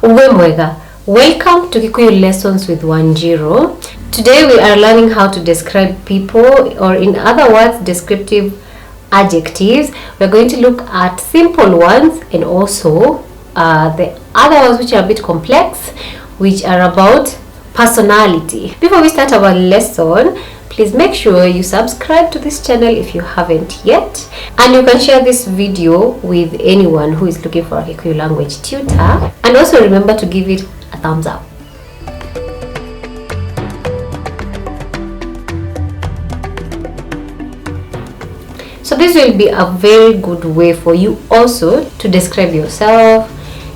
Uwemwega. Welcome to Kikuyu Lessons with Wanjiro. Today we are learning how to describe people, or in other words, descriptive adjectives. We are going to look at simple ones and also the other ones which are a bit complex, which are about personality. Before we start our lesson, please make sure you subscribe to this channel if you haven't yet, and you can share this video with anyone who is looking for a Kikuyu language tutor, and also remember to give it a thumbs up. So this will be a very good way for you also to describe yourself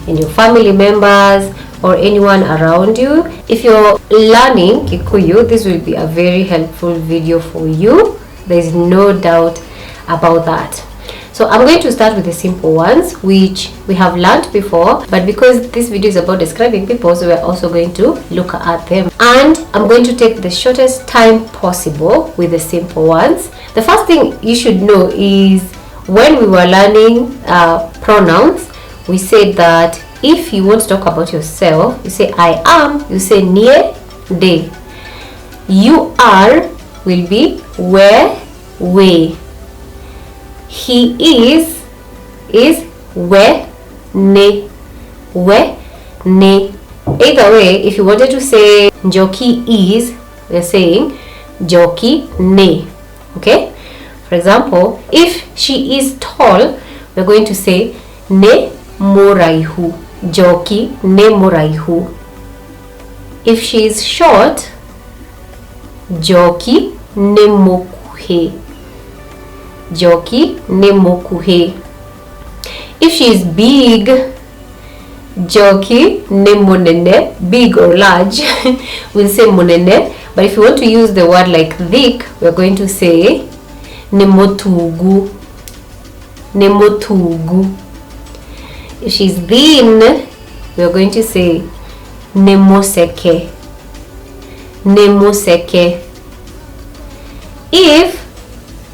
and your family members or anyone around you. If you're learning Kikuyu, this will be a very helpful video for you. There is no doubt about that. So I'm going to start with the simple ones which we have learned before, but because this video is about describing people, so we're also going to look at them, and I'm going to take the shortest time possible with the simple ones. The first thing you should know is when we were learning pronouns, we said that if you want to talk about yourself, you say I am, you say nie, de. You are will be where, we. He is where, ne, where, ne. Either way, if you wanted to say Njoki is, we're saying Njoki ne. Okay? For example, if she is tall, we're going to say ne moraihu. Joki ne moraihu. If she is short, Joki ne mokuhe. Joki ne mokuhe. If she is big, Joki ne monene. Big or large, we'll say monene. But if you want to use the word like thick, we're going to say ne motugu. Ne motugu. If she's thin, we're going to say nemoseke. Nemoseke. If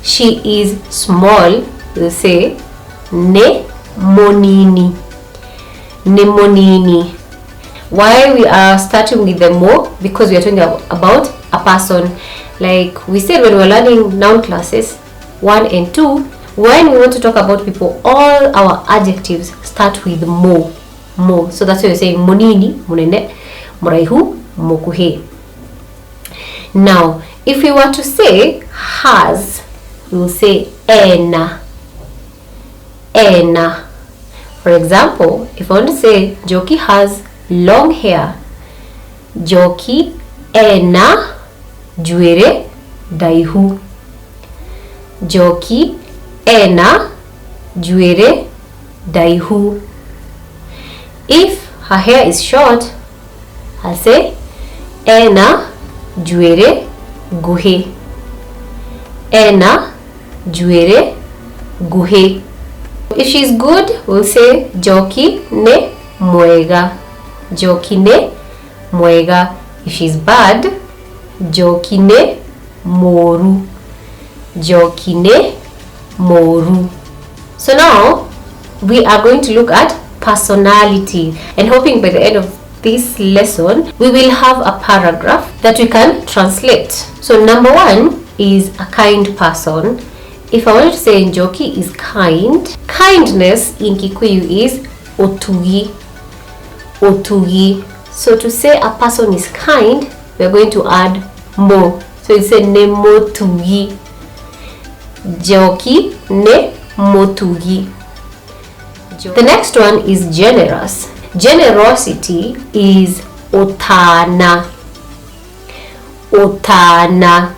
she is small, we'll say ne monini. Nemonini. Why we are starting with the mo? Because we are talking about a person. Like we said when we were learning noun classes 1 and 2, when we want to talk about people, all our adjectives start with mo. Mo. So that's why you're saying monini, monene, moraihu, mokuhe. Now, if we were to say has, we will say ena. Ena. For example, if I want to say Joki has long hair, Joki ena juere daihu. Joki ena juere daihu. If her hair is short, I'll say ena juere guhe. Ena juere guhe. If she's good, we'll say Joki ne mwega. Joki ne mwega. If she's bad, Joki ne moru. Joki ne moru. So now we are going to look at personality, and hoping by the end of this lesson we will have a paragraph that we can translate. So number 1 is a kind person. If I wanted to say Njoki is kind, kindness in Kikuyu is otugi. Otugi. So to say a person is kind, we are going to add mo. So you say ne motugi. Joki ne motugi. The next one is generous. Generosity is otana. Otana.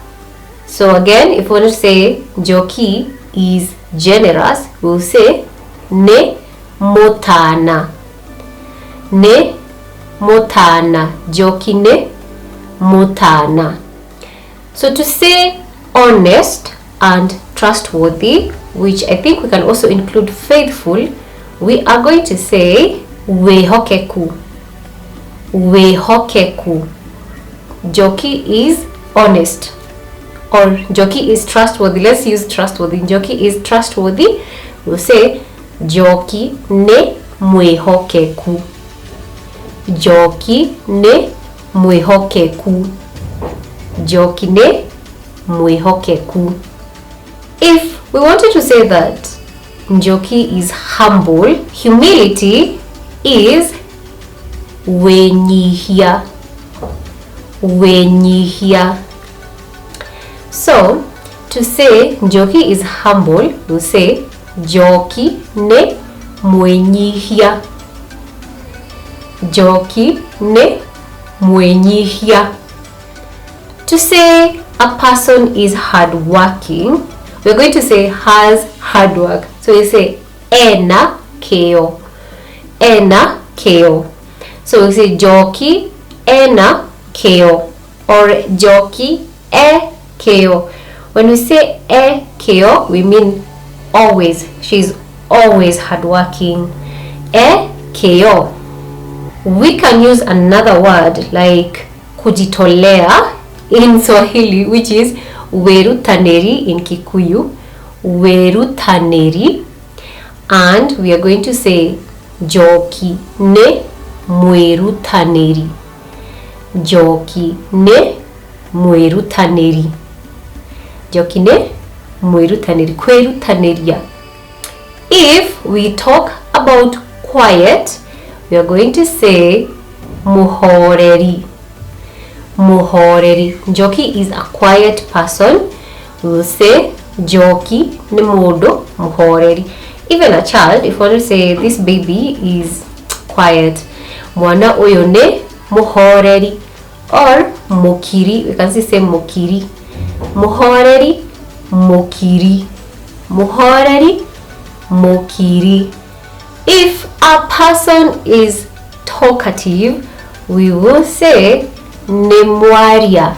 So again, if we want to say Joki is generous, we'll say ne motana. Ne motana. Joki ne motana. So to say honest and trustworthy, which I think we can also include faithful, we are going to say wehokeku. Wehokeku. Joki is honest, or Joki is trustworthy. Let's use trustworthy. Joki is trustworthy. We'll say Joki ne mwehokeku. Njoki ne mwihokeku. Njoki ne mwihokeku. If we wanted to say that Njoki is humble, humility is wenyihia. Wenyihia. So, to say Njoki is humble, we'll say Njoki ne mwenyihia. Njoki ne mwenyihia. To say a person is hardworking, we're going to say has hard work. So you say ena keo. Ena keo. So we say Njoki ena keo or Njoki e keo. When we say e keo, we mean always. She's always hardworking. E keo. We can use another word like kujitolea in Swahili, which is werutaneri in Kikuyu. Werutaneri. And we are going to say Njoki ne mwerutaneri. Njoki ne mwerutaneri. Njoki ne mwerutaneri. Kwerutaneria. If we talk about quiet, we are going to say muhoreri. Muhoreri. Njoki is a quiet person. We will say Njoki ne modo muhoreri. Even a child, if we want to say this baby is quiet, mwana oyo ne muhoreri or mokiri. We can say mokiri. Muhoreri, mokiri. Muhoreri, mokiri. If a person is talkative, we will say nemwaria.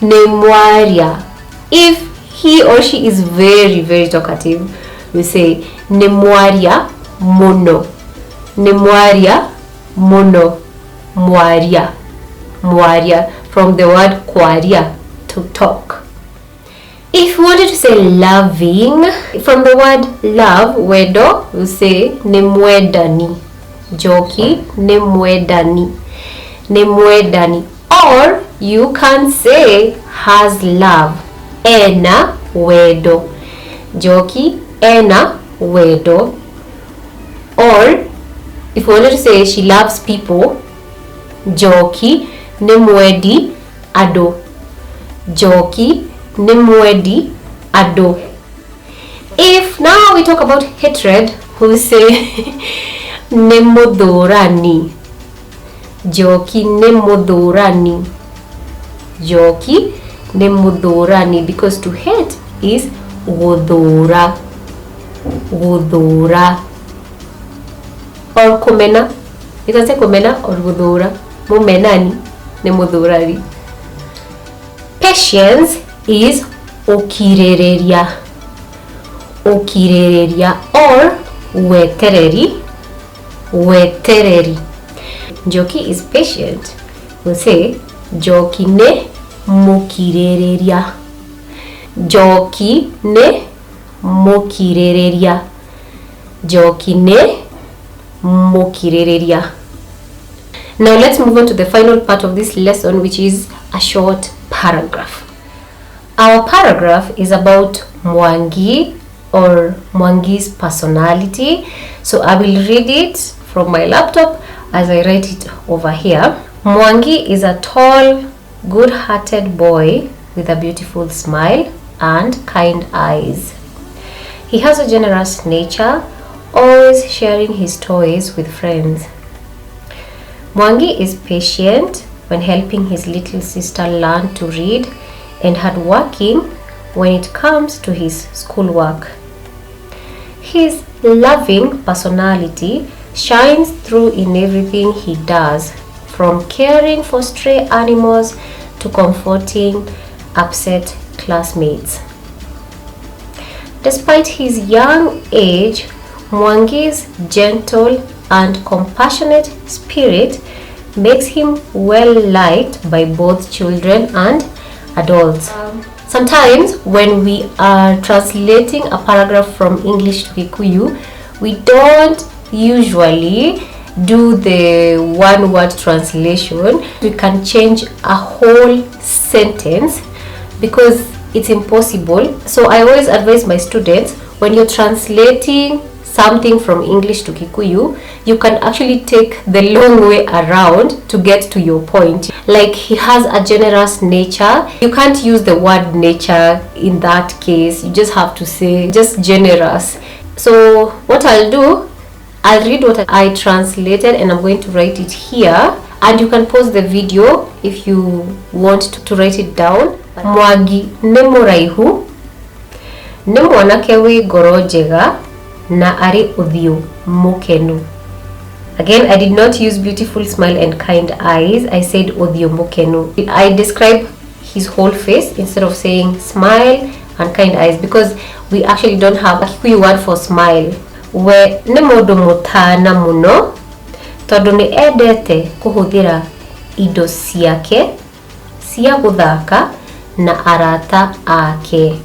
Nemwaria. If he or she is very, very talkative, we say nemwaria mono. Nemwaria mono. Mwaria. Mwaria. From the word kwaria, to talk. If we wanted to say loving, from the word love, wedo, we say nemwedani. Njoki nemwedani. Nemwedani. Or you can say has love. Ena wedo. Njoki ena wedo. Or if we wanted to say she loves people, Njoki nemwedi ado. Njoki nemwedi ado. If now we talk about hatred, we say nemodorani. Njoki nemodorani. Njoki nemodorani, because to hate is wodora. Wodora. Or komena. You can say komena or wodora. Momenani nemodorani. Patience is okirereria. Okirereria or wetereri. Wetereri. Njoki is patient. We'll say Njoki ne mokirereria. Njoki ne mokirereria. Njoki ne mokirereria. Now let's move on to the final part of this lesson, which is a short paragraph. Our paragraph is about Mwangi or Mwangi's personality. So I will read it from my laptop as I write it over here. Mwangi is a tall, good-hearted boy with a beautiful smile and kind eyes. He has a generous nature, always sharing his toys with friends. Mwangi is patient when helping his little sister learn to read and hardworking when it comes to his schoolwork. His loving personality shines through in everything he does, from caring for stray animals to comforting upset classmates. Despite his young age, Mwangi's gentle and compassionate spirit makes him well liked by both children and adults. Sometimes when we are translating a paragraph from English to Kikuyu, we don't usually do the one word translation. We can change a whole sentence because it's impossible. So I always advise my students, when you're translating something from English to Kikuyu, you can actually take the long way around to get to your point. Like, he has a generous nature. You can't use the word nature in that case. You just have to say just generous. So what I'll do, I'll read what I translated and I'm going to write it here, and you can pause the video if you want to write it down. Mwagi ne muraihu, ne mwanake wi ngoro njega na ari uthio mukenu. Again, I did not use beautiful smile and kind eyes. I said uthio mukenu. I describe his whole face instead of saying smile and kind eyes because we actually don't have a Kikuyu word for smile. We ne mundu mutana muno tondu ni endete kuhuthira indo ciake cia guthaka na arata ake.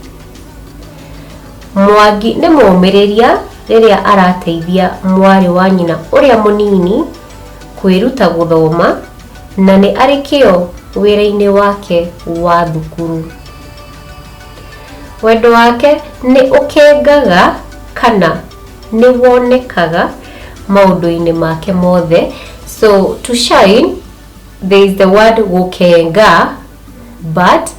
Mwangi ne mũmĩrĩria rĩrĩa arateithia mwari wa nyina ũrĩa mũnini kwĩruta gũthoma na nĩ arĩ kĩo wĩra-inĩ wake wa thukuru. Wendo wake nĩ ũkengaga kana nĩ wonekaga maũndũ-inĩ make mothe. So to shine, there is the word gũkenga, but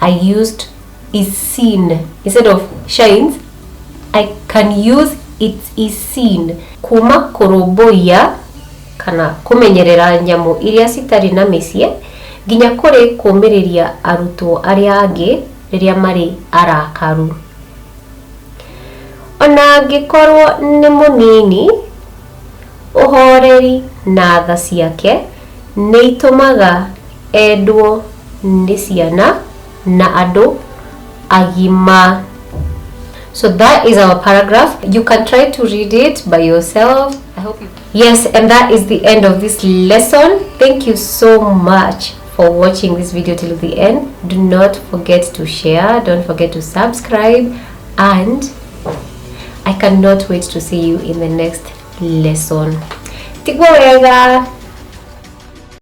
I used is seen instead of shines. I can use it is seen. Kuma kũrũmbũiya kana kũmenyerera nyamũ iria citarĩ na mĩciĩ nginya kũrĩ kũmĩrĩria arutwo arĩa angĩ rĩrĩa marĩ arakaru. Ona angĩkorwo nĩ mũnini, ũhoreri na tha ciake nĩ itũmaga endwo nĩ ciana na andũ agima. So that is our paragraph. You can try to read it by yourself. I hope you... Yes, and that is the end of this lesson. Thank you so much for watching this video till the end. Do not forget to share, don't forget to subscribe, and I cannot wait to see you in the next lesson. Tigwa wega.